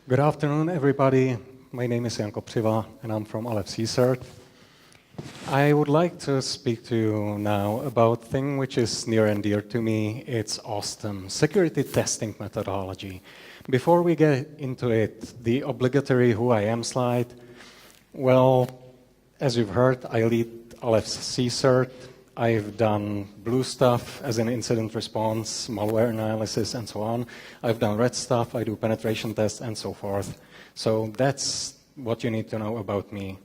Good afternoon, everybody. My name is Jan Kopřiva, and I'm from Aleph CSERT. I would like to speak to you now about a thing which is near and dear to me. It's OSSTM, security testing methodology. Before we get into it, the obligatory who I am slide. Well, as you've heard, I lead Aleph CSERT. I've done blue stuff as in incident response, malware analysis, and so on. I've done red stuff, I do penetration tests, and so forth. So that's what you need to know about me.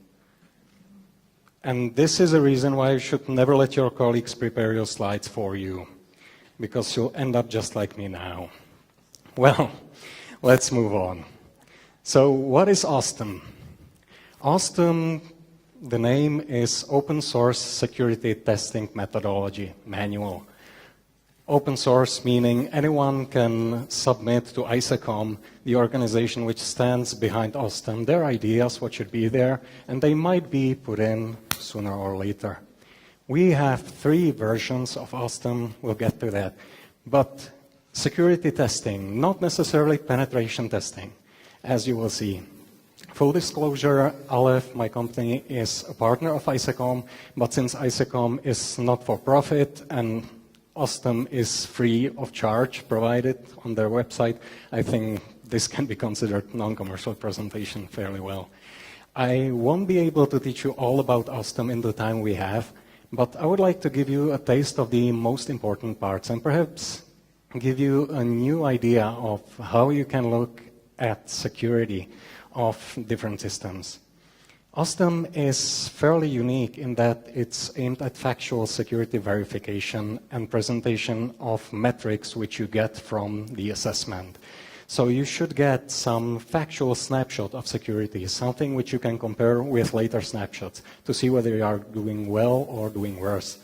And this is a reason why you should never let your colleagues prepare your slides for you, because you'll end up just like me now. Well, let's move on. So what is OSSTM? OSSTM, the name is Open Source Security Testing Methodology Manual. Open source meaning anyone can submit to ISACOM, the organization which stands behind OSSTM, their ideas, what should be there, and they might be put in sooner or later. We have 3 versions of OSSTM, we'll get to that. But security testing, not necessarily penetration testing, as you will see. Full disclosure, Aleph, my company, is a partner of ISACOM, but since ISACOM is not for profit and OSSTM is free of charge provided on their website, I think this can be considered non-commercial presentation fairly well. I won't be able to teach you all about OSSTM in the time we have, but I would like to give you a taste of the most important parts and perhaps give you a new idea of how you can look at security of different systems. OSSTM is fairly unique in that it's aimed at factual security verification and presentation of metrics which you get from the assessment. So you should get some factual snapshot of security, something which you can compare with later snapshots to see whether you are doing well or doing worse.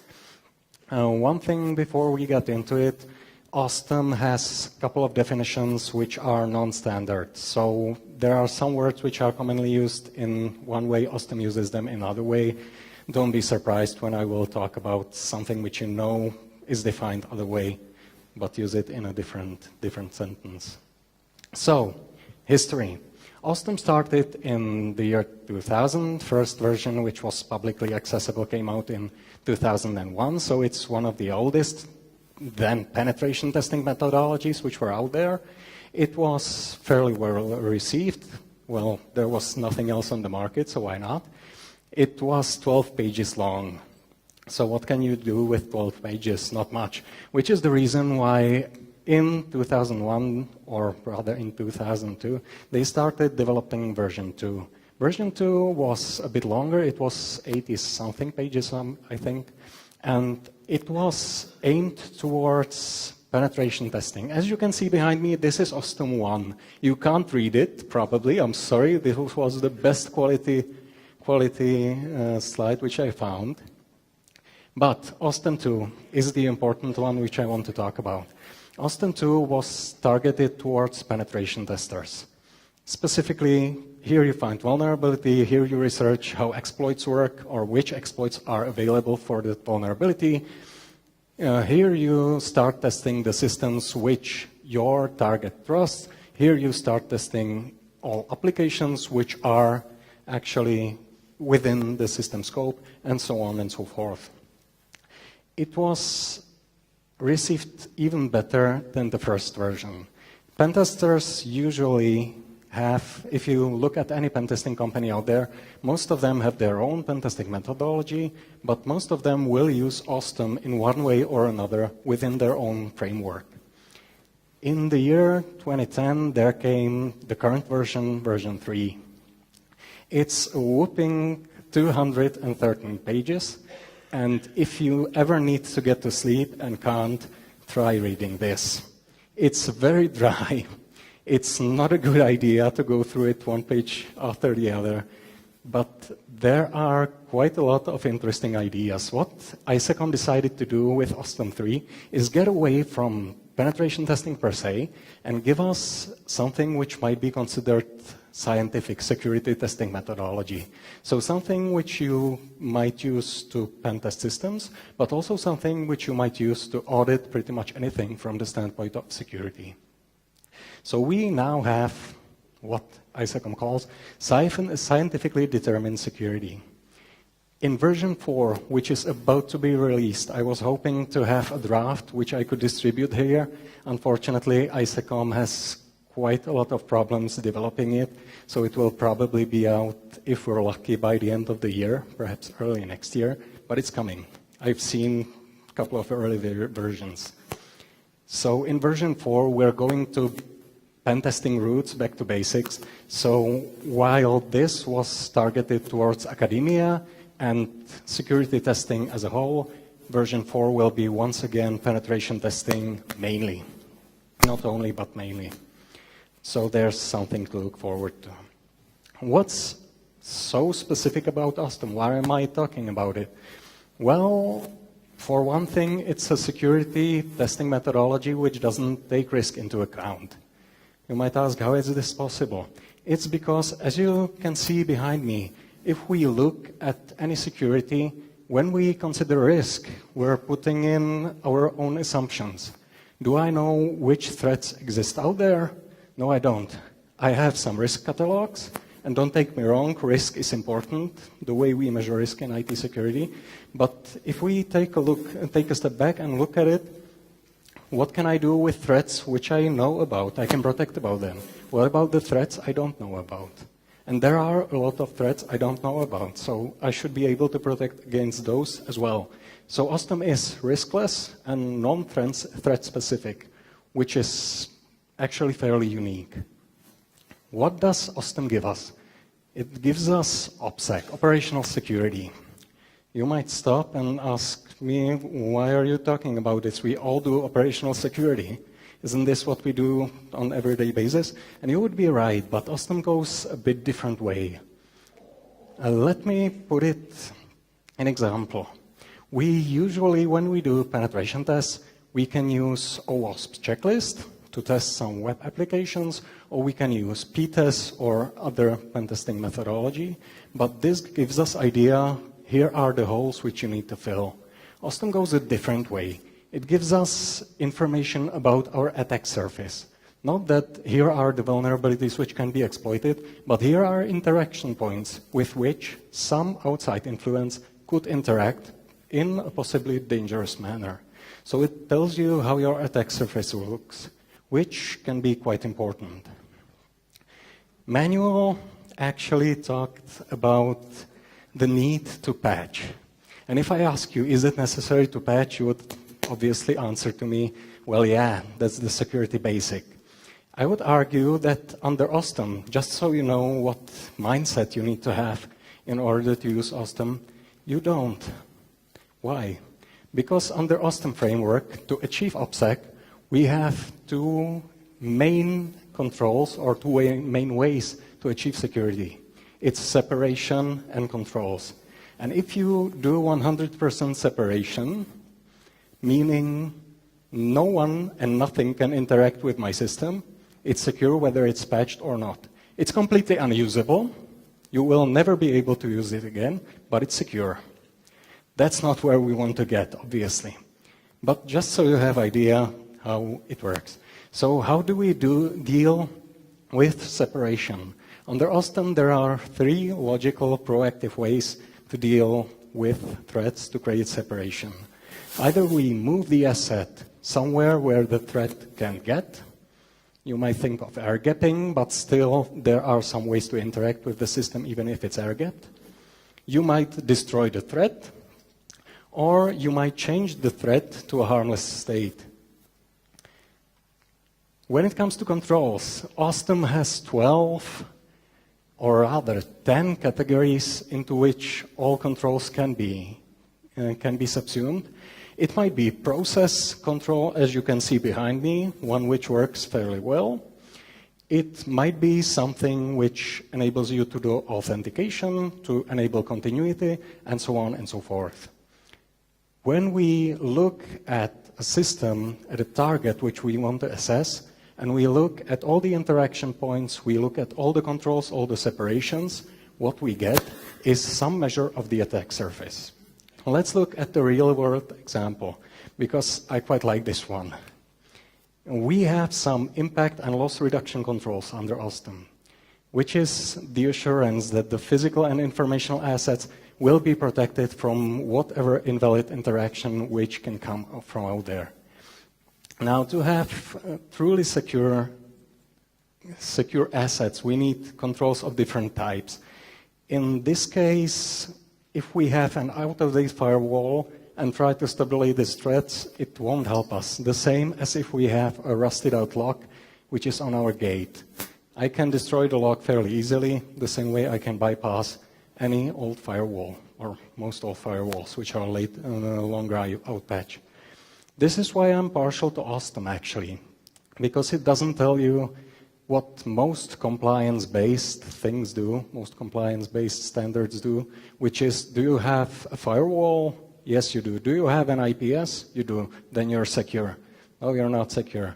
One thing before we get into it, OSSTM has a couple of definitions which are non-standard. So there are some words which are commonly used in one way, OSSTM uses them in another way. Don't be surprised when I will talk about something which you know is defined other way, but use it in a different sentence. So, history. OSSTM started in the year 2000. First version, which was publicly accessible, came out in 2001, so it's one of the oldest then penetration testing methodologies which were out there. It was fairly well received. Well, there was nothing else on the market, so why not? It was 12 pages long. So what can you do with 12 pages? Not much. Which is the reason why in 2001, or rather in 2002, they started developing version 2. Version 2 was a bit longer. It was 80-something pages, I think. And it was aimed towards penetration testing. As you can see behind me, this is OSSTM 1. You can't read it, probably. I'm sorry. This was the best quality slide which I found. But OSSTM 2 is the important one which I want to talk about. OSSTM 2 was targeted towards penetration testers. Specifically, here you find vulnerability, here you research how exploits work or which exploits are available for the vulnerability. Here you start testing the systems which your target trusts. Here you start testing all applications which are actually within the system scope, and so on and so forth. It was received even better than the first version. Pen testers usually have, if you look at any pen testing company out there, most of them have their own pen testing methodology, but most of them will use OSSTM in one way or another within their own framework. In the year 2010, there came the current version, version 3. It's a whopping 213 pages, and if you ever need to get to sleep and can't, try reading this. It's very dry. It's not a good idea to go through it one page after the other, but there are quite a lot of interesting ideas. What ISACOM decided to do with OSSTM 3 is get away from penetration testing per se and give us something which might be considered scientific security testing methodology. So something which you might use to pen test systems, but also something which you might use to audit pretty much anything from the standpoint of security. So we now have what ISACOM calls scientifically determined security. In version 4, which is about to be released, I was hoping to have a draft which I could distribute here. Unfortunately, ISACOM has quite a lot of problems developing it, so it will probably be out, if we're lucky, by the end of the year, perhaps early next year, but it's coming. I've seen a couple of early versions. So in version 4, we're going to pen testing roots back to basics. So while this was targeted towards academia and security testing as a whole, version 4 will be once again penetration testing mainly. Not only, but mainly. So there's something to look forward to. What's so specific about OSSTM? Why am I talking about it? Well, for one thing, it's a security testing methodology which doesn't take risk into account. You might ask, how is this possible? It's because, as you can see behind me, if we look at any security, when we consider risk, we're putting in our own assumptions. Do I know which threats exist out there? No, I don't. I have some risk catalogs, and don't take me wrong, risk is important, the way we measure risk in IT security. But if we take a step back and look at it, what can I do with threats which I know about? I can protect about them. What about the threats I don't know about? And there are a lot of threats I don't know about, so I should be able to protect against those as well. So OSSTM is riskless and non-threat specific, which is actually fairly unique. What does OSSTM give us? It gives us OPSEC, operational security. You might stop and ask me, why are you talking about this? We all do operational security. Isn't this what we do on an everyday basis? And you would be right, but OSSTM goes a bit different way. Let me put it an example. We usually, when we do penetration tests, we can use OWASP checklist to test some web applications, or we can use p-tests or other pen testing methodology. But this gives us idea, here are the holes which you need to fill. OSSTM goes a different way. It gives us information about our attack surface. Not that here are the vulnerabilities which can be exploited, but here are interaction points with which some outside influence could interact in a possibly dangerous manner. So it tells you how your attack surface looks, which can be quite important. Manual actually talked about the need to patch. And if I ask you, is it necessary to patch, you would obviously answer to me, well, yeah, that's the security basic. I would argue that under OSSTM, just so you know what mindset you need to have in order to use OSSTM, you don't. Why? Because under OSSTM framework, to achieve OPSEC, we have two main controls or two main ways to achieve security. It's separation and controls. And if you do 100% separation, meaning no one and nothing can interact with my system, it's secure whether it's patched or not. It's completely unusable. You will never be able to use it again, but it's secure. That's not where we want to get, obviously. But just so you have idea how it works. So how do we deal with separation? Under OSSTM, there are 3 logical proactive ways to deal with threats to create separation. Either we move the asset somewhere where the threat can get. You might think of air gapping, but still there are some ways to interact with the system even if it's air gapped. You might destroy the threat, or you might change the threat to a harmless state. When it comes to controls, OSSTM has 12 or rather 10 categories into which all controls can be subsumed. It might be process control, as you can see behind me, one which works fairly well. It might be something which enables you to do authentication, to enable continuity, and so on and so forth. When we look at a system, at a target which we want to assess, and we look at all the interaction points, we look at all the controls, all the separations, what we get is some measure of the attack surface. Let's look at the real-world example, because I quite like this one. We have some impact and loss reduction controls under OSSTM. which is the assurance that the physical and informational assets will be protected from whatever invalid interaction which can come from out there. Now, to have truly secure assets, we need controls of different types. In this case, if we have an out-of-date firewall and try to stabilize these threads, it won't help us. The same as if we have a rusted-out lock, which is on our gate. I can destroy the lock fairly easily, the same way I can bypass any old firewall, or most old firewalls, which are late on a longer out patch. This is why I'm partial to OSSTM, actually, because it doesn't tell you what most compliance-based things do, most compliance-based standards do, which is, do you have a firewall? Yes, you do. Do you have an IPS? You do. Then you're secure. No, you're not secure.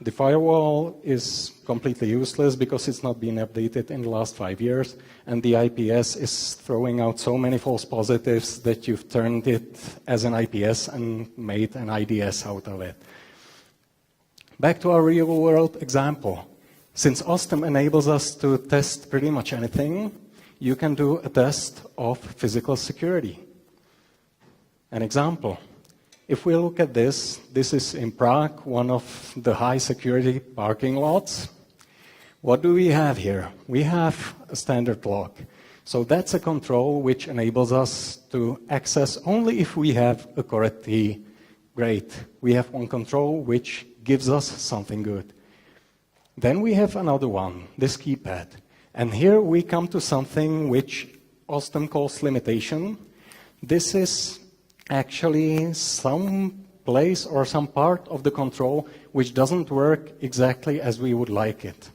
The firewall is completely useless because it's not been updated in the last 5 years, and the IPS is throwing out so many false positives that you've turned it as an IPS and made an IDS out of it. Back to our real-world example. Since OSSTM enables us to test pretty much anything, you can do a test of physical security. An example. If we look at this is in Prague, one of the high security parking lots. What do we have here? We have a standard lock. So that's a control which enables us to access only if we have a correct key. Great. We have one control which gives us something good. Then we have another one, this keypad. And here we come to something which OSSTM calls limitation. This is actually some place or some part of the control which doesn't work exactly as we would like it.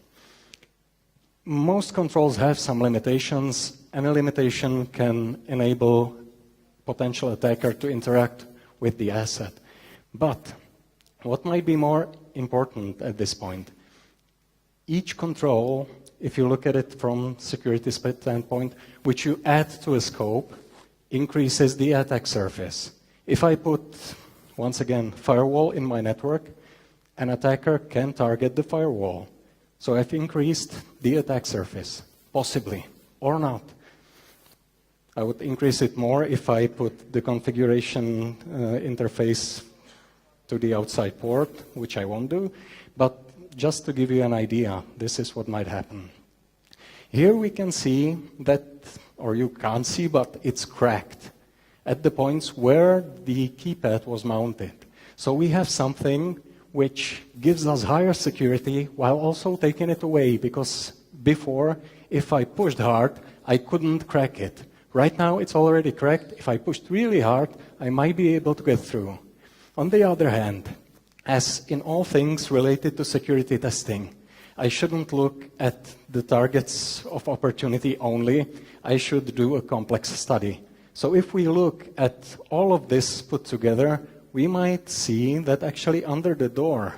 Most controls have some limitations. Any limitation can enable potential attacker to interact with the asset. But what might be more important at this point? Each control, if you look at it from security standpoint, which you add to a scope, increases the attack surface. If I put, once again, firewall in my network, an attacker can target the firewall. So I've increased the attack surface, possibly, or not. I would increase it more if I put the configuration interface to the outside port, which I won't do. But just to give you an idea, this is what might happen. Here we can see that, or you can't see, but it's cracked at the points where the keypad was mounted. So we have something which gives us higher security while also taking it away, because before, if I pushed hard, I couldn't crack it. Right now, it's already cracked. If I pushed really hard, I might be able to get through. On the other hand, as in all things related to security testing, I shouldn't look at the targets of opportunity only. I should do a complex study. So if we look at all of this put together, we might see that actually under the door,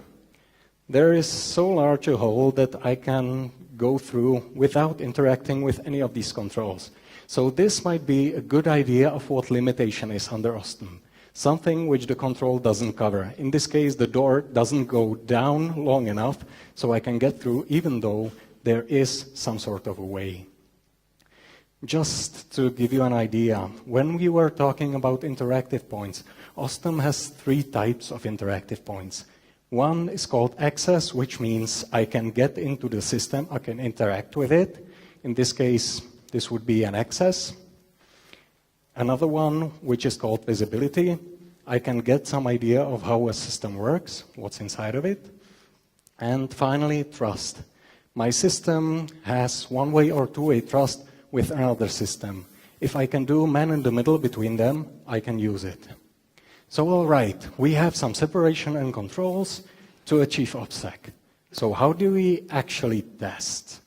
there is so large a hole that I can go through without interacting with any of these controls. So this might be a good idea of what limitation is under OSSTM. Something which the control doesn't cover. In this case, the door doesn't go down long enough so I can get through, even though there is some sort of a way. Just to give you an idea, when we were talking about interactive points, OSSTM has 3 types of interactive points. One is called access, which means I can get into the system, I can interact with it. In this case, this would be an access. Another one, which is called visibility. I can get some idea of how a system works, what's inside of it. And finally, trust. My system has one-way or two-way trust with another system. If I can do man in the middle between them, I can use it. So, all right, we have some separation and controls to achieve OPSEC. So how do we actually test?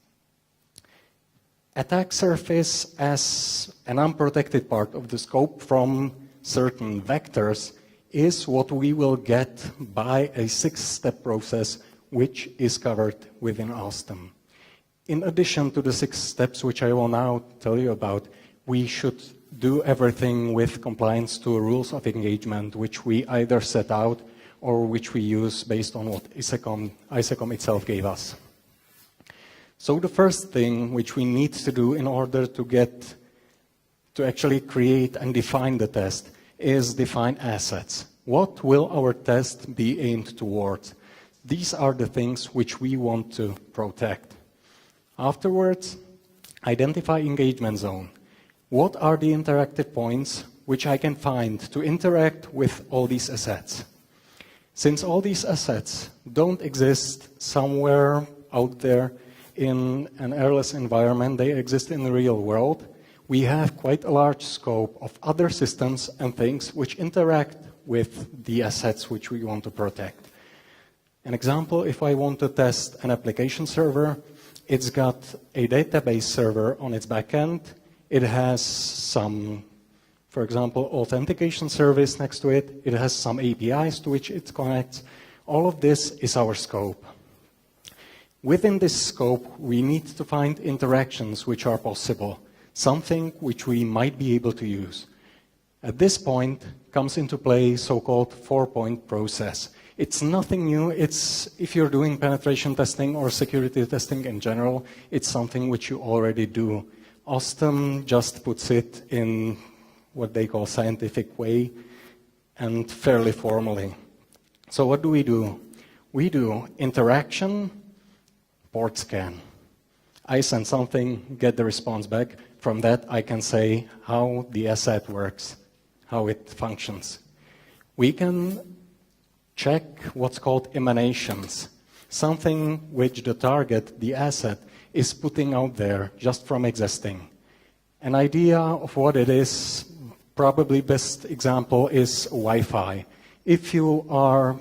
Attack surface as an unprotected part of the scope from certain vectors is what we will get by a 6-step process which is covered within OSSTM. In addition to the 6 steps which I will now tell you about, we should do everything with compliance to rules of engagement which we either set out or which we use based on what ISECOM itself gave us. So the first thing which we need to do in order to actually create and define the test is define assets. What will our test be aimed towards? These are the things which we want to protect. Afterwards, identify engagement zone. What are the interactive points which I can find to interact with all these assets? Since all these assets don't exist somewhere out there in an airless environment, they exist in the real world, we have quite a large scope of other systems and things which interact with the assets which we want to protect. An example, if I want to test an application server, it's got a database server on its backend. It has some, for example, authentication service next to it. It has some APIs to which it connects. All of this is our scope. Within this scope, we need to find interactions which are possible, something which we might be able to use. At this point comes into play so-called four-point process. It's nothing new. It's, if you're doing penetration testing or security testing in general, it's something which you already do. OSSTM just puts it in what they call scientific way and fairly formally. So what do? We do interaction, port scan. I send something, get the response back. From that, I can say how the asset works, how it functions. We can check what's called emanations, something which the target, the asset, is putting out there just from existing. An idea of what it is, probably best example is Wi-Fi. If you are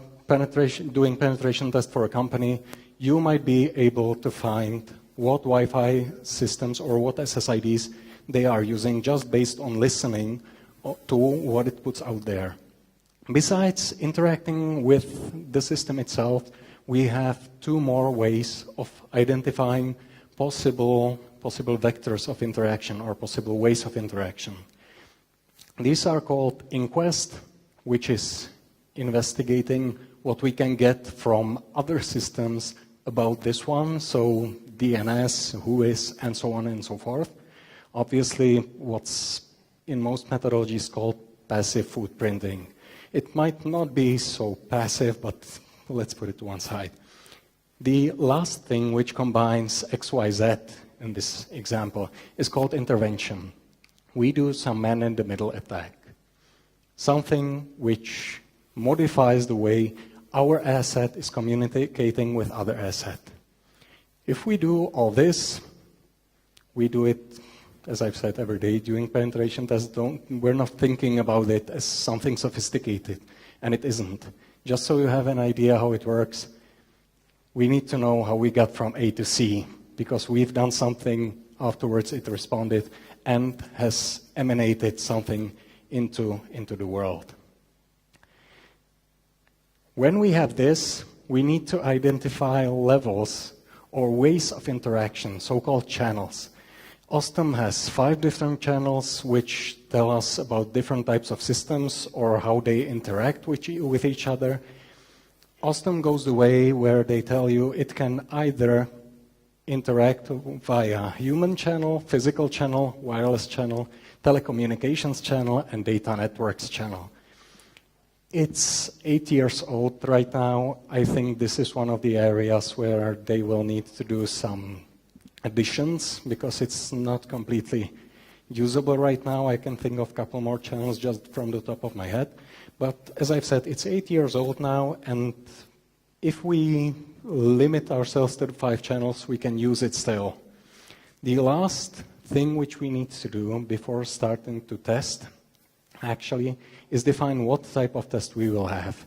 doing penetration test for a company, you might be able to find what Wi-Fi systems or what SSIDs they are using just based on listening to what it puts out there. Besides interacting with the system itself, we have two more ways of identifying possible vectors of interaction or possible ways of interaction. These are called inquest, which is investigating what we can get from other systems about this one, so DNS, WHOIS, and so on and so forth. Obviously, what's in most methodologies called passive footprinting. It might not be so passive, but let's put it to one side. The last thing which combines XYZ in this example is called intervention. We do some man-in-the-middle attack, something which modifies the way our asset is communicating with other asset. If we do all this, we do it, as I've said, every day during penetration tests. We're not thinking about it as something sophisticated, and it isn't. Just so you have an idea how it works, we need to know how we got from A to C, because we've done something, afterwards it responded, and has emanated something into the world. When we have this, we need to identify levels or ways of interaction, so-called channels. OSSTM has 5 different channels which tell us about different types of systems or how they interact with each other. OSSTM goes the way where they tell you it can either interact via human channel, physical channel, wireless channel, telecommunications channel, and data networks channel. It's 8 years old right now. I think this is one of the areas where they will need to do some additions because it's not completely usable right now. I can think of a couple more channels just from the top of my head. But as I've said, it's 8 years old now, and if we limit ourselves to the 5 channels, we can use it still. The last thing which we need to do before starting to test, actually, is define what type of test we will have.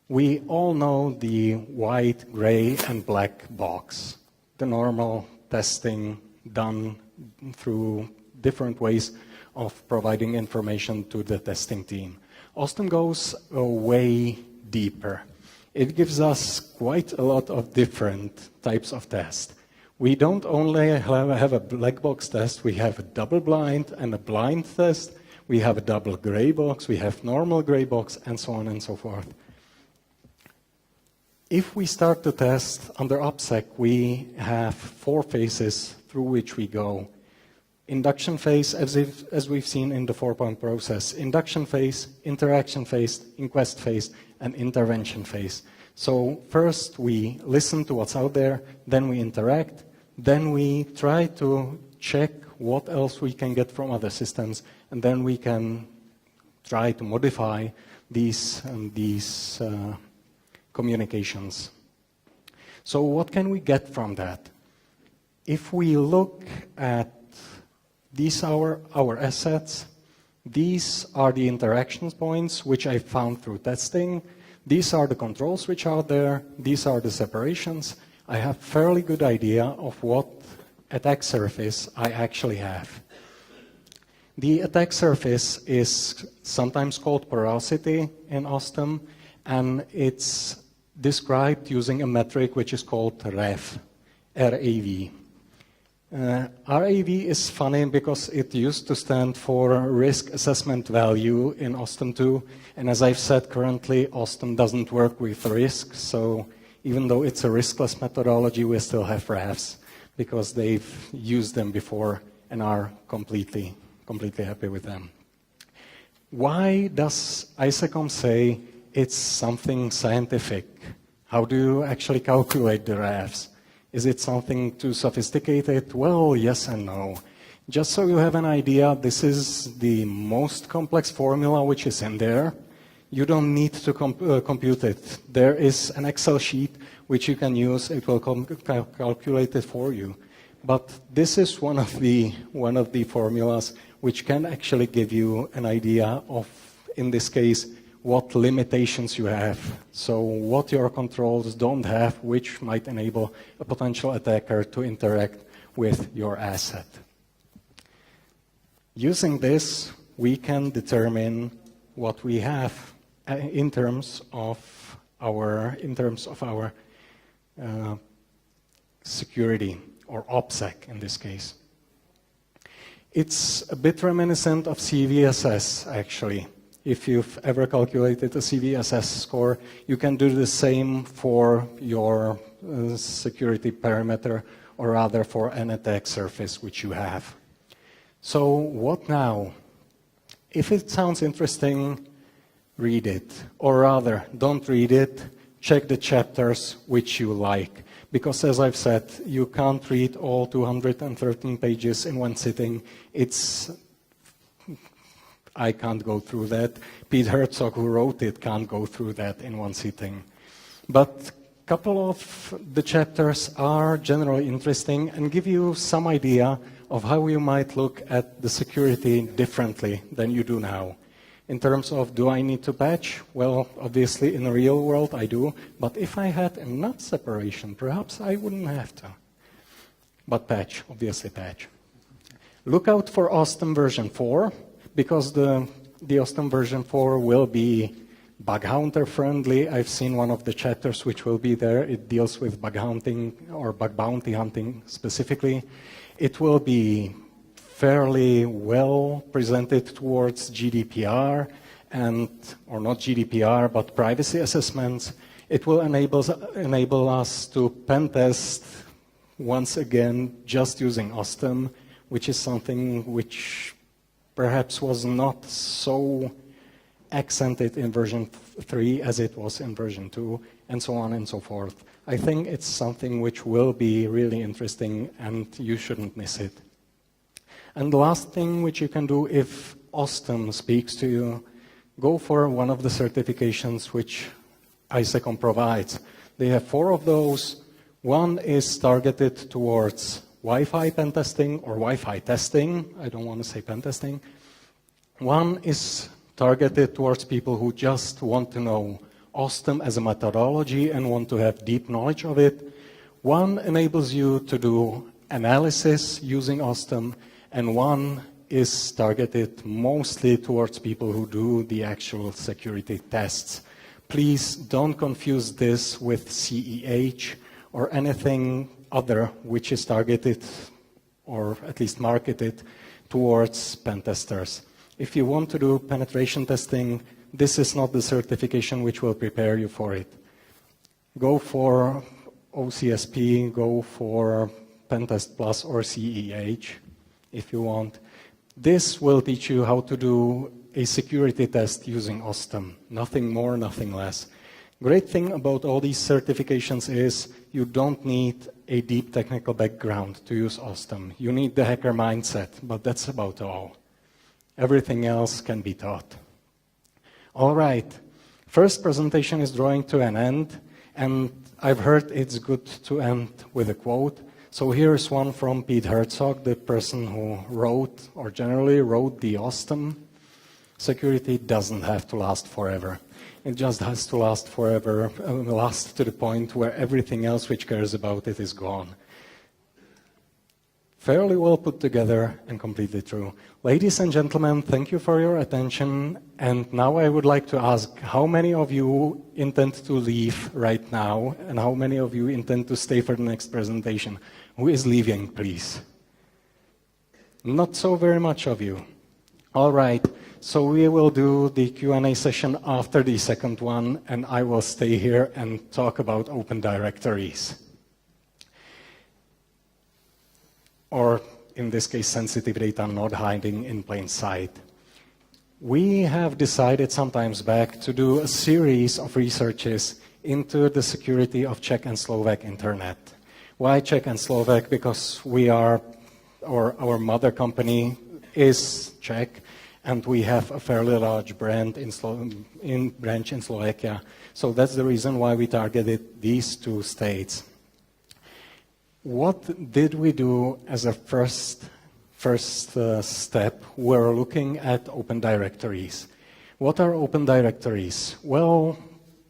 We all know the white, gray, and black box, the normal testing done through different ways of providing information to the testing team. OSSTM goes way deeper. It gives us quite a lot of different types of tests. We don't only have a black box test, we have a double blind and a blind test. We have a double gray box, we have normal gray box, and so on and so forth. If we start to test under OPSEC, we have 4 phases through which we go. Induction phase, as we've seen in the 4-point process. Induction phase, interaction phase, inquest phase, and intervention phase. So first we listen to what's out there, then we interact, then we try to check what else we can get from other systems, and then we can try to modify these communications. So what can we get from that? If we look at these are our assets, these are the interaction points which I found through testing, these are the controls which are there, these are the separations. I have a fairly good idea of what attack surface I actually have. The attack surface is sometimes called porosity in OSSTM, and it's described using a metric which is called RAV, R-A-V. RAV is funny because it used to stand for Risk Assessment Value in OSSTM 2, and as I've said, currently OSSTM doesn't work with risk, so even though it's a riskless methodology, we still have RAVs because they've used them before and are completely happy with them. Why does ISACOM say it's something scientific? How do you actually calculate the RAVs? Is it something too sophisticated? Well, yes and no. Just so you have an idea, this is the most complex formula which is in there. You don't need to compute it. There is an Excel sheet which you can use. It will calculate it for you. But this is one of the formulas which can actually give you an idea of, in this case, what limitations you have. So what your controls don't have, which might enable a potential attacker to interact with your asset. Using this, we can determine what we have in terms of our security, or OPSEC in this case. It's a bit reminiscent of CVSS, actually. If you've ever calculated a CVSS score, you can do the same for your security parameter, or rather for an attack surface which you have. So what now? If it sounds interesting, read it. Or rather, don't read it, check the chapters which you like. Because as I've said, you can't read all 213 pages in one sitting. I can't go through that. Pete Herzog, who wrote it, can't go through that in one sitting. But a couple of the chapters are generally interesting and give you some idea of how you might look at the security differently than you do now. In terms of, do I need to patch? Well, obviously in the real world I do, but if I had enough separation, perhaps I wouldn't have to. But patch, obviously patch. Look out for OSSTM version 4, because the OSSTM version 4 will be bug hunter friendly. I've seen one of the chapters which will be there. It deals with bug hunting or bug bounty hunting specifically. It will be fairly well presented towards GDPR or not GDPR, but privacy assessments. It will enable us to pen test once again just using OSSTM, which is something which perhaps was not so accented in version 3 as it was in version 2, and so on and so forth. I think it's something which will be really interesting and you shouldn't miss it. And the last thing which you can do if OSSTM speaks to you, go for one of the certifications which ISACOM provides. They have 4 of those. One is targeted towards Wi-Fi pen testing or Wi-Fi testing. I don't want to say pen testing. One is targeted towards people who just want to know OSSTM as a methodology and want to have deep knowledge of it. One enables you to do analysis using OSSTM, and one is targeted mostly towards people who do the actual security tests. Please don't confuse this with CEH or anything other which is targeted or at least marketed towards pen testers. If you want to do penetration testing, this is not the certification which will prepare you for it. go for OCSP, go for Pentest Plus or CEH if you want. This will teach you how to do a security test using OSSTM. Nothing more, nothing less. Great thing about all these certifications is you don't need a deep technical background to use OSSTM. You need the hacker mindset, but that's about all. Everything else can be taught. All right, first presentation is drawing to an end, and I've heard it's good to end with a quote. So here's one from Pete Herzog, the person who wrote, or generally wrote the OSSTM. Security doesn't have to last forever. It just has to last forever, last to the point where everything else which cares about it is gone. Fairly well put together and completely true. Ladies and gentlemen, thank you for your attention. And now I would like to ask how many of you intend to leave right now and how many of you intend to stay for the next presentation? Who is leaving, please? Not so very much of you. All right. So we will do the Q&A session after the second one, and I will stay here and talk about open directories. Or, in this case, sensitive data not hiding in plain sight. We have decided some time back to do a series of researches into the security of Czech and Slovak internet. Why Czech and Slovak? Because we are, or our mother company is Czech, and we have a fairly large branch in Slovakia. So that's the reason why we targeted these two states. What did we do as a first step? We're looking at open directories. What are open directories? Well,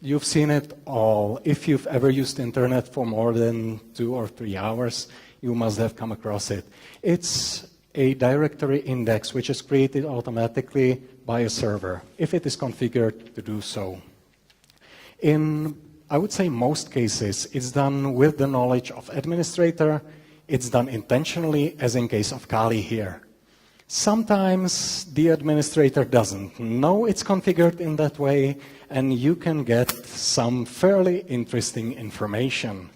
you've seen it all. If you've ever used internet for more than 2 or 3 hours, you must have come across it. It's a directory index which is created automatically by a server, if it is configured to do so. In, I would say, most cases, it's done with the knowledge of administrator. It's done intentionally, as in case of Kali here. Sometimes the administrator doesn't know it's configured in that way, and you can get some fairly interesting information.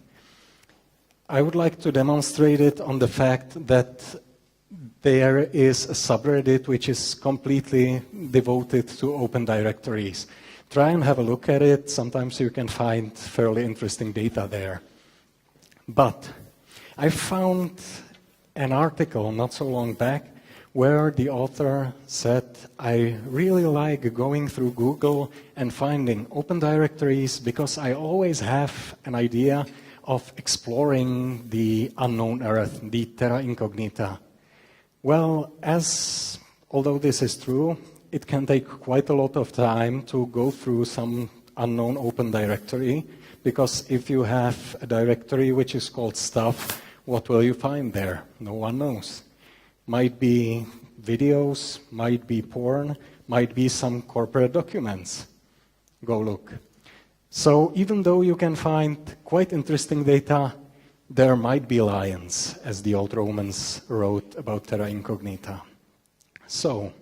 I would like to demonstrate it on the fact that there is a subreddit which is completely devoted to open directories. Try and have a look at it. Sometimes you can find fairly interesting data there. But I found an article not so long back where the author said, I really like going through Google and finding open directories because I always have an idea of exploring the unknown earth, the terra incognita. Well, although this is true, it can take quite a lot of time to go through some unknown open directory, because if you have a directory which is called stuff, what will you find there? No one knows. Might be videos, might be porn, might be some corporate documents. Go look. So even though you can find quite interesting data, there might be lions, as the old Romans wrote about terra incognita. So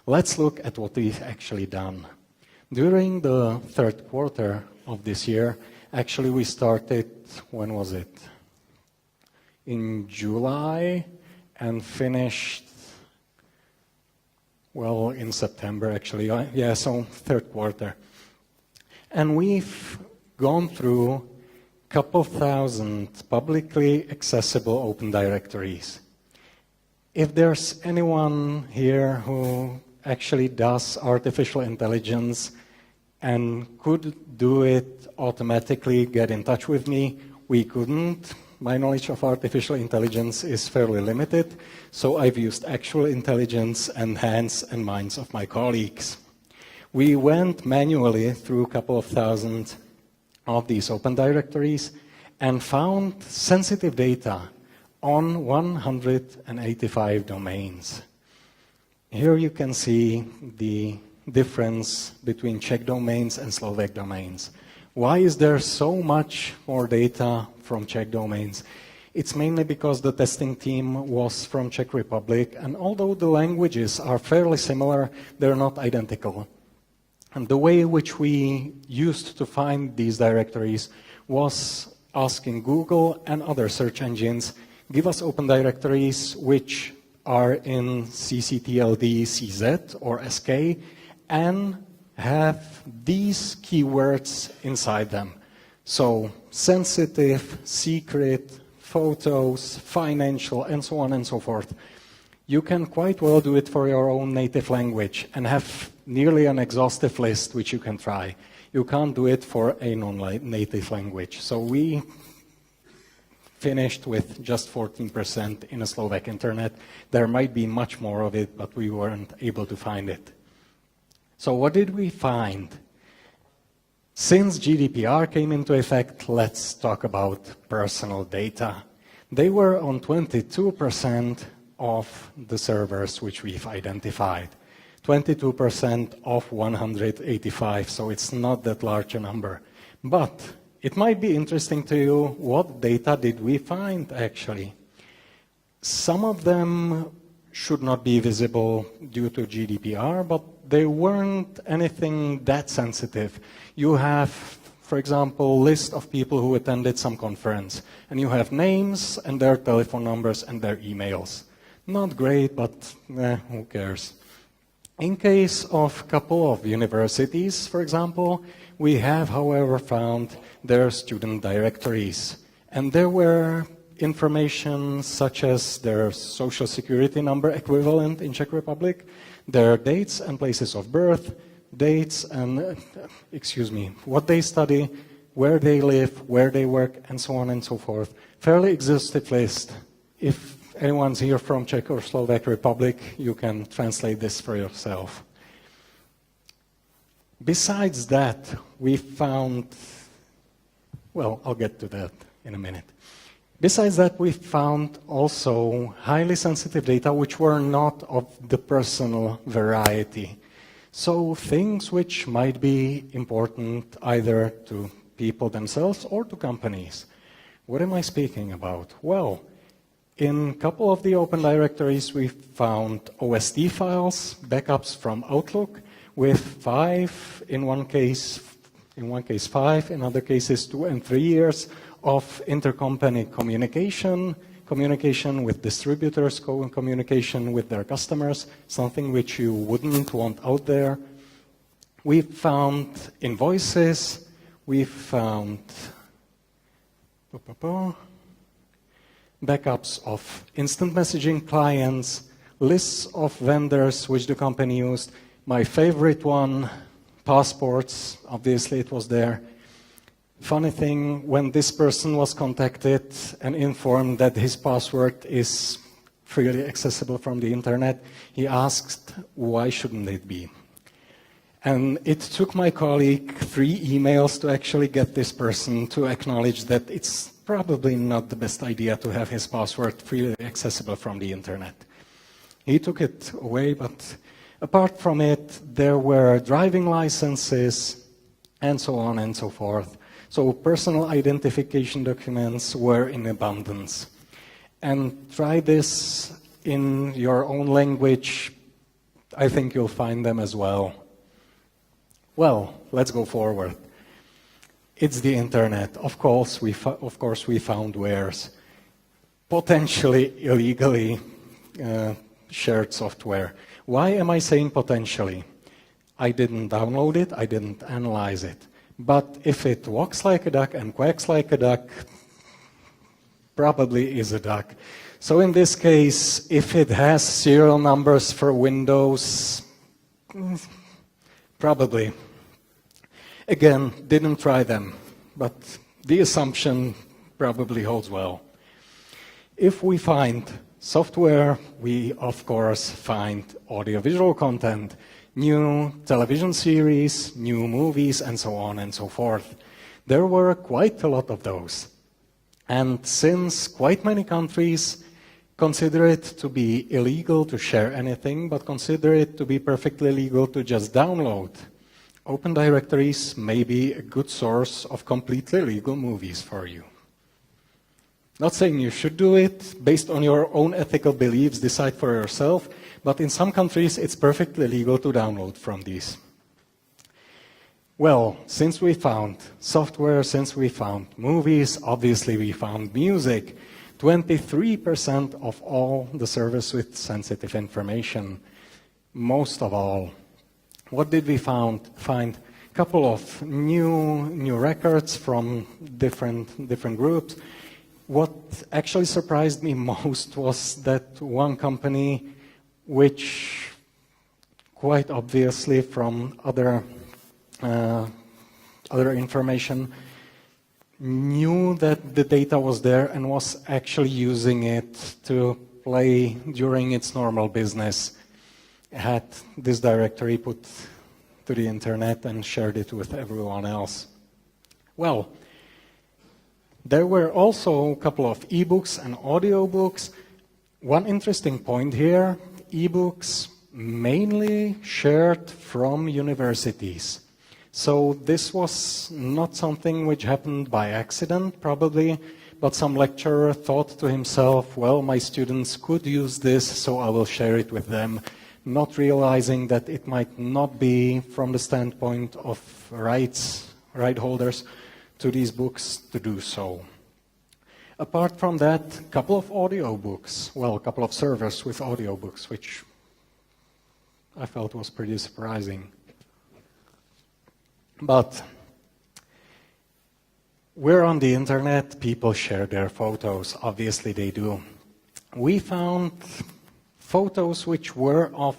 let's look at what we've actually done. During the third quarter of this year, actually we started, when was it? In July, and finished, well, in September actually. Yeah, so third quarter. And we've gone through couple thousand publicly accessible open directories. If there's anyone here who actually does artificial intelligence and could do it automatically, get in touch with me. We couldn't. My knowledge of artificial intelligence is fairly limited, so I've used actual intelligence and hands and minds of my colleagues. We went manually through a couple of thousand of these open directories and found sensitive data on 185 domains. Here you can see the difference between Czech domains and Slovak domains. Why is there so much more data from Czech domains? It's mainly because the testing team was from Czech Republic, and although the languages are fairly similar, they're not identical. And the way which we used to find these directories was asking Google and other search engines, give us open directories which are in ccTLD, CZ, or SK, and have these keywords inside them. So sensitive, secret, photos, financial, and so on and so forth. You can quite well do it for your own native language and have nearly an exhaustive list which you can try. You can't do it for a non-native language. So we finished with just 14% in a Slovak internet. There might be much more of it, but we weren't able to find it. So what did we find? Since GDPR came into effect, let's talk about personal data. They were on 22% of the servers which we've identified. 22% of 185, so it's not that large a number. But it might be interesting to you, what data did we find actually? Some of them should not be visible due to GDPR, but they weren't anything that sensitive. You have, for example, list of people who attended some conference, and you have names and their telephone numbers and their emails. Not great, but who cares? In case of a couple of universities, for example, we have, however, found their student directories. And there were information such as their social security number equivalent in Czech Republic, their dates and places of birth, dates and, what they study, where they live, where they work, and so on and so forth. Fairly exhaustive list. If anyone's here from Czech or Slovak Republic, you can translate this for yourself. Besides that, we found, well, I'll get to that in a minute. Besides that, we found also highly sensitive data which were not of the personal variety. So things which might be important either to people themselves or to companies. What am I speaking about? Well, in a couple of the open directories, we found OST files, backups from Outlook, with 5, in one case 5, in other cases 2 and 3 years of intercompany communication, communication with distributors, communication with their customers, something which you wouldn't want out there. We found invoices, we found backups of instant messaging clients, lists of vendors which the company used. My favorite one, passports, obviously it was there. Funny thing, when this person was contacted and informed that his password is freely accessible from the internet, he asked, why shouldn't it be? And it took my colleague 3 emails to actually get this person to acknowledge that it's probably not the best idea to have his password freely accessible from the internet. He took it away, but apart from it, there were driving licenses and so on and so forth. So personal identification documents were in abundance. And try this in your own language. I think you'll find them as well. Well, let's go forward. It's the internet. Of course, we found wares, potentially illegally shared software. Why am I saying potentially? I didn't download it, I didn't analyze it. But if it walks like a duck and quacks like a duck, probably is a duck. So in this case, if it has serial numbers for Windows, probably. Again, didn't try them, but the assumption probably holds well. If we find software, we of course find audiovisual content, new television series, new movies, and so on and so forth. There were quite a lot of those. And since quite many countries consider it to be illegal to share anything, but consider it to be perfectly legal to just download, open directories may be a good source of completely legal movies for you. Not saying you should do it, based on your own ethical beliefs, decide for yourself, but in some countries it's perfectly legal to download from these. Well, since we found software, since we found movies, obviously we found music. 23% of all the servers with sensitive information, most of all. What did we find? A couple of new records from different groups. What actually surprised me most was that one company, which quite obviously from other information, knew that the data was there and was actually using it to play during its normal business. Had this directory put to the internet and shared it with everyone else. Well, there were also a couple of ebooks and audiobooks. One interesting point here, ebooks mainly shared from universities. So this was not something which happened by accident, probably, but some lecturer thought to himself, well, my students could use this, so I will share it with them, not realizing that it might not be from the standpoint of right holders to these books to do so. Apart from that, a couple of audiobooks, well, a couple of servers with audiobooks, which I felt was pretty surprising. But we're on the internet, people share their photos, obviously they do. We found photos which were of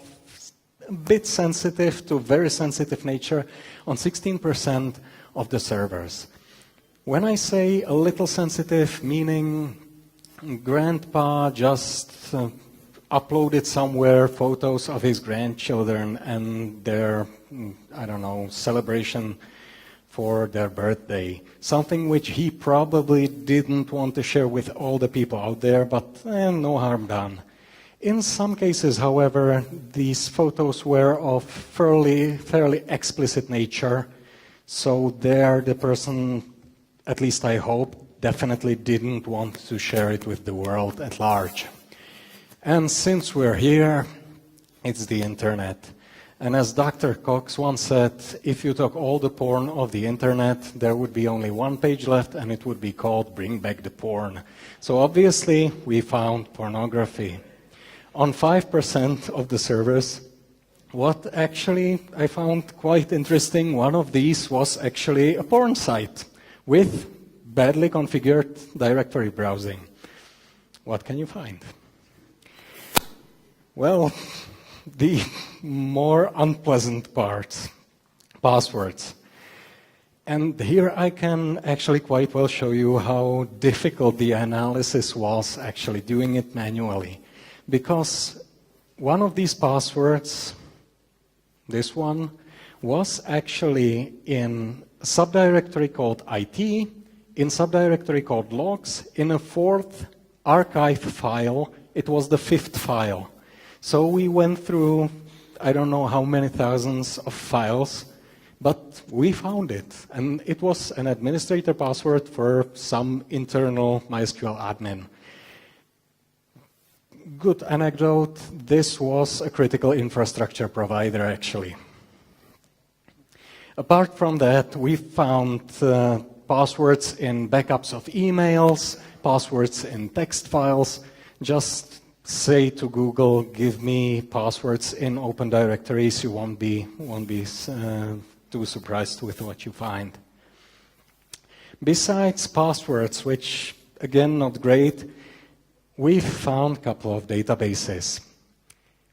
a bit sensitive to very sensitive nature on 16% of the servers. When I say a little sensitive, meaning grandpa just uploaded somewhere photos of his grandchildren and their, I don't know, celebration for their birthday. Something which he probably didn't want to share with all the people out there, but no harm done. In some cases, however, these photos were of fairly explicit nature, so there the person, at least I hope, definitely didn't want to share it with the world at large. And since we're here, it's the internet. And as Dr. Cox once said, if you took all the porn of the internet, there would be only one page left, and it would be called Bring Back the Porn. So obviously, we found pornography. On 5% of the servers, what actually I found quite interesting, one of these was actually a porn site with badly configured directory browsing. What can you find? Well, the more unpleasant parts, passwords. And here I can actually quite well show you how difficult the analysis was actually doing it manually. Because one of these passwords, this one, was actually in a subdirectory called IT, in subdirectory called logs, in a fourth archive file. It was the fifth file. So we went through, I don't know how many thousands of files, but we found it. And it was an administrator password for some internal MySQL admin. Good anecdote, this was a critical infrastructure provider, actually. Apart from that, we found passwords in backups of emails, passwords in text files. Just say to Google, give me passwords in open directories, you won't be too surprised with what you find. Besides passwords, which again not great, we found a couple of databases.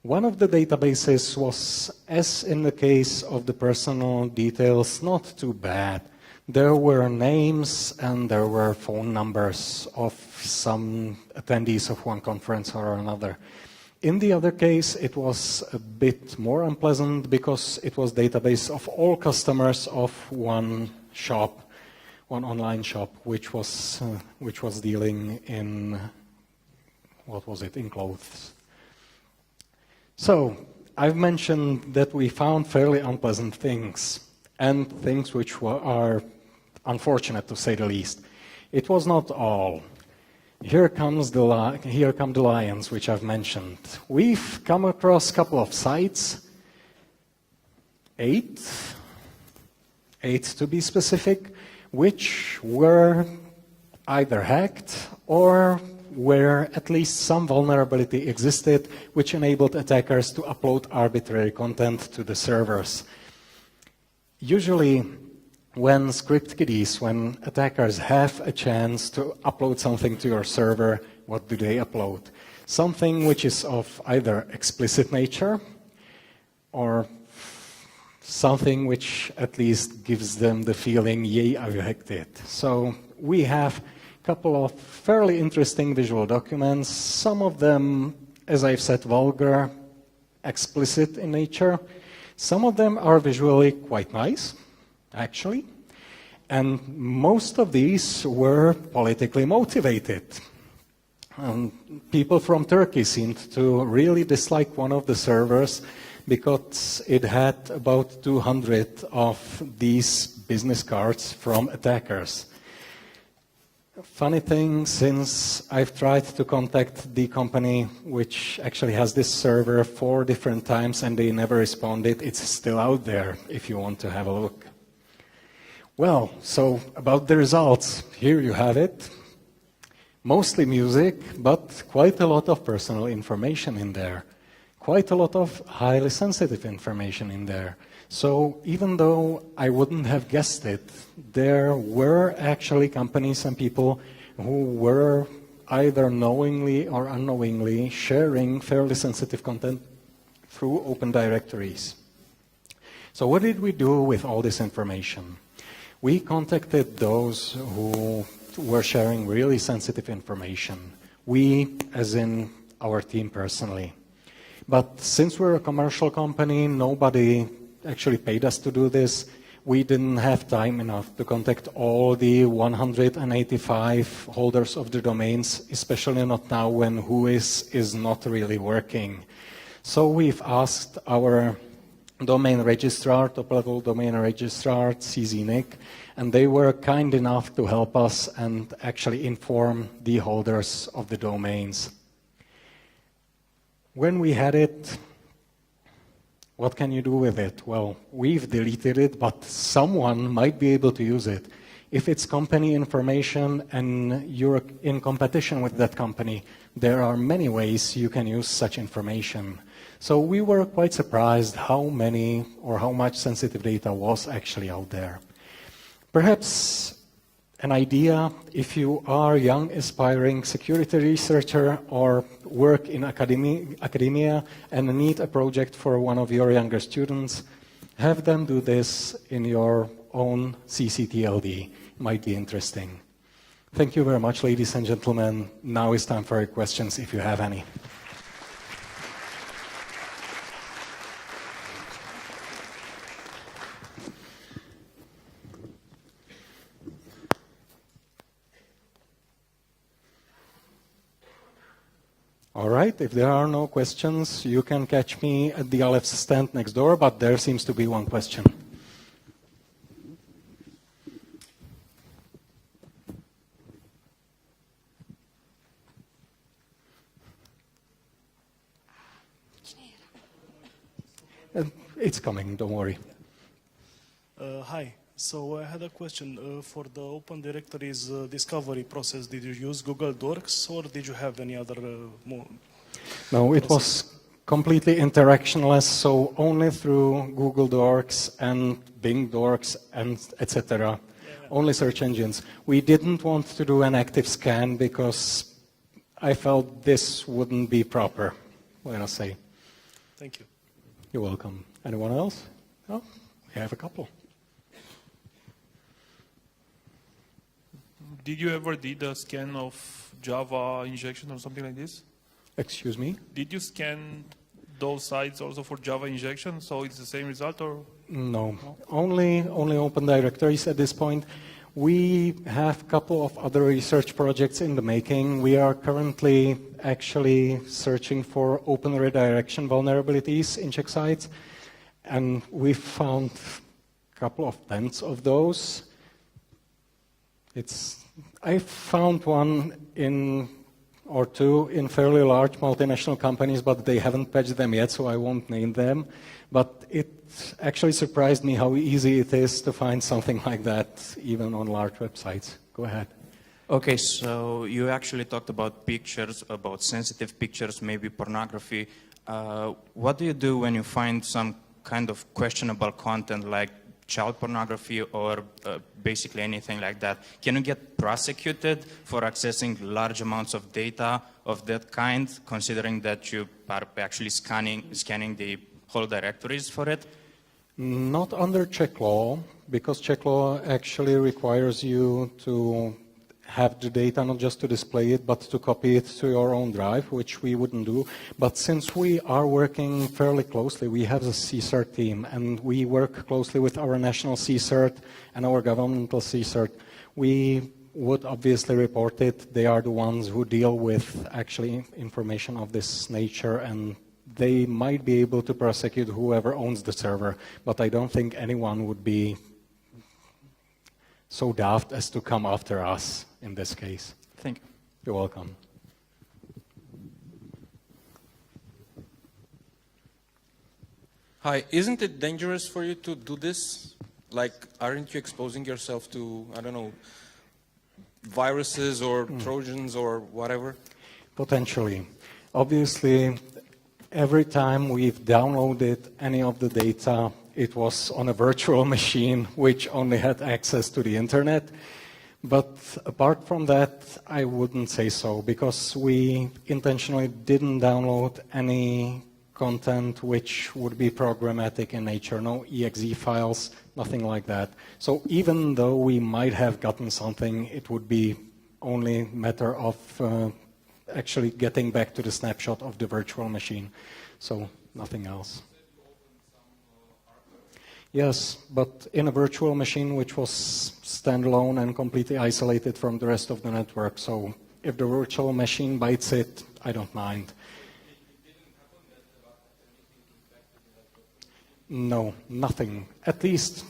One of the databases was, as in the case of the personal details, not too bad. There were names and there were phone numbers of some attendees of one conference or another. In the other case, it was a bit more unpleasant because it was a database of all customers of one shop, one online shop, which was dealing in, what was it, in clothes. So, I've mentioned that we found fairly unpleasant things, and things which are unfortunate to say the least. It was not all. Here come the lions, which I've mentioned. We've come across a couple of sites, 8, 8 to be specific, which were either hacked or where at least some vulnerability existed, which enabled attackers to upload arbitrary content to the servers. Usually, when script kiddies, when attackers have a chance to upload something to your server, what do they upload? Something which is of either explicit nature or something which at least gives them the feeling, yay, I've hacked it. So we have a couple of fairly interesting visual documents, some of them, as I've said, vulgar, explicit in nature. Some of them are visually quite nice, actually, and most of these were politically motivated. People from Turkey seemed to really dislike one of the servers because it had about 200 of these business cards from attackers. Funny thing, since I've tried to contact the company which actually has this server 4 different times and they never responded, it's still out there if you want to have a look. Well, so about the results, here you have it. Mostly music, but quite a lot of personal information in there. Quite a lot of highly sensitive information in there. So even though I wouldn't have guessed it, there were actually companies and people who were either knowingly or unknowingly sharing fairly sensitive content through open directories. So what did we do with all this information? We contacted those who were sharing really sensitive information. We, as in our team personally. But since we're a commercial company, nobody actually paid us to do this. We didn't have time enough to contact all the 185 holders of the domains, especially not now when WHOIS is not really working. So we've asked our domain registrar, top-level domain registrar, CZNIC, and they were kind enough to help us and actually inform the holders of the domains. When we had it, what can you do with it? Well, we've deleted it, but someone might be able to use it. If it's company information and you're in competition with that company, there are many ways you can use such information. So we were quite surprised how many or how much sensitive data was actually out there. Perhaps an idea, if you are a young, aspiring security researcher or work in academia and need a project for one of your younger students, have them do this in your own CCTLD. Might be interesting. Thank you very much, ladies and gentlemen. Now it's time for your questions, if you have any. All right, if there are no questions, you can catch me at the Aleph stand next door, but there seems to be one question. It's coming, don't worry. Hi. So I had a question. For the Open Directories discovery process, did you use Google Docs or did you have any other No, it was completely interactionless, so only through Google Docs and Bing Docs and etc. Only search engines. We didn't want to do an active scan because I felt this wouldn't be proper, let us say. Thank you. You're welcome. Anyone else? Oh, we have a couple. Did you ever did a scan of Java injection or something like this? Excuse me? Did you scan those sites also for Java injection, so it's the same result, or? No, only open directories at this point. We have a couple of other research projects in the making. We are currently actually searching for open redirection vulnerabilities in check sites, and we found a couple of tens of those. I found one in or two in fairly large multinational companies, but they haven't patched them yet, so I won't name them. But it actually surprised me how easy it is to find something like that, even on large websites. Go ahead. Okay, so you actually talked about pictures, about sensitive pictures, maybe pornography. What do you do when you find some kind of questionable content like child pornography or basically anything like that? Can you get prosecuted for accessing large amounts of data of that kind, considering that you are actually scanning the whole directories for it? Not under Czech law, because Czech law actually requires you to have the data not just to display it, but to copy it to your own drive, which we wouldn't do. But since we are working fairly closely, we have a CSERT team, and we work closely with our national CSERT and our governmental CSERT. We would obviously report it. They are the ones who deal with actually information of this nature, and they might be able to prosecute whoever owns the server, but I don't think anyone would be so daft as to come after us in this case. Thank you. You're welcome. Hi, isn't it dangerous for you to do this? Like, aren't you exposing yourself to, I don't know, viruses or Trojans or whatever? Potentially. Obviously, every time we've downloaded any of the data, it was on a virtual machine which only had access to the internet. But apart from that, I wouldn't say so, because we intentionally didn't download any content which would be programmatic in nature, no exe files, nothing like that. So even though we might have gotten something, it would be only a matter of actually getting back to the snapshot of the virtual machine. So nothing else. Yes, but in a virtual machine which was standalone and completely isolated from the rest of the network. So if the virtual machine bites it, I don't mind. No, nothing. At least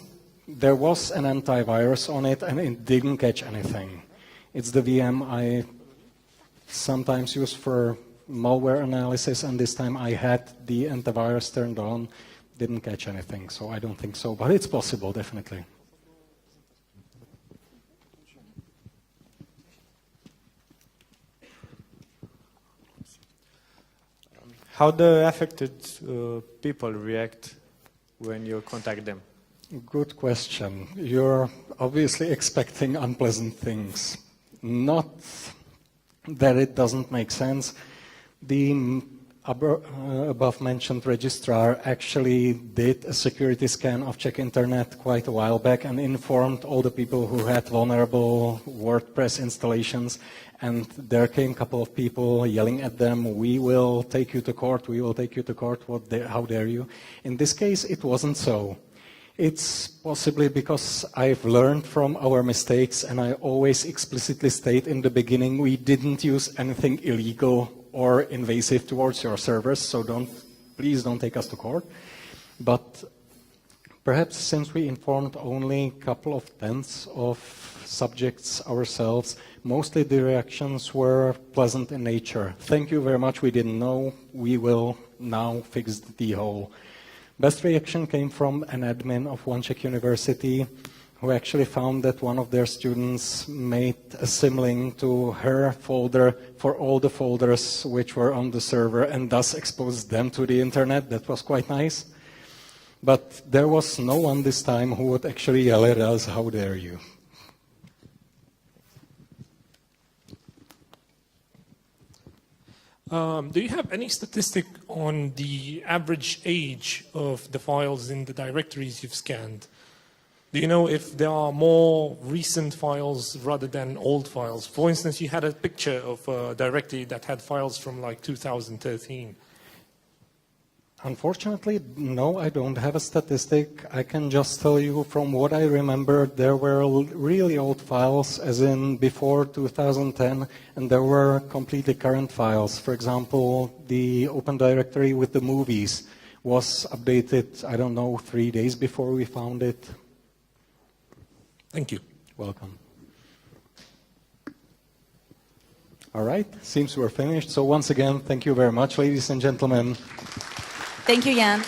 there was an antivirus on it and it didn't catch anything. It's the VM I sometimes use for malware analysis, and this time I had the antivirus turned on. Didn't catch anything, so I don't think so, but it's possible, definitely. How the affected people react when you contact them? Good question. You're obviously expecting unpleasant things. Not that it doesn't make sense. The above-mentioned registrar actually did a security scan of Czech internet quite a while back and informed all the people who had vulnerable WordPress installations, and there came a couple of people yelling at them, "We will take you to court, we will take you to court, how dare you?" In this case, it wasn't so. It's possibly because I've learned from our mistakes, and I always explicitly state in the beginning we didn't use anything illegal or invasive towards your servers, so please don't take us to court. But perhaps since we informed only a couple of tenths of subjects ourselves, mostly the reactions were pleasant in nature. Thank you very much, we didn't know, we will now fix the hole. Best reaction came from an admin of one Czech university who actually found that one of their students made a symlink to her folder for all the folders which were on the server and thus exposed them to the internet. That was quite nice. But there was no one this time who would actually yell at us, "How dare you?" Do you have any statistic on the average age of the files in the directories you've scanned? Do you know if there are more recent files rather than old files? For instance, you had a picture of a directory that had files from like 2013. Unfortunately, no, I don't have a statistic. I can just tell you from what I remember, there were really old files, as in before 2010, and there were completely current files. For example, the Open Directory with the movies was updated, I don't know, 3 days before we found it. Thank you. Welcome. All right, seems we're finished. So once again, thank you very much, ladies and gentlemen. Thank you, Jan.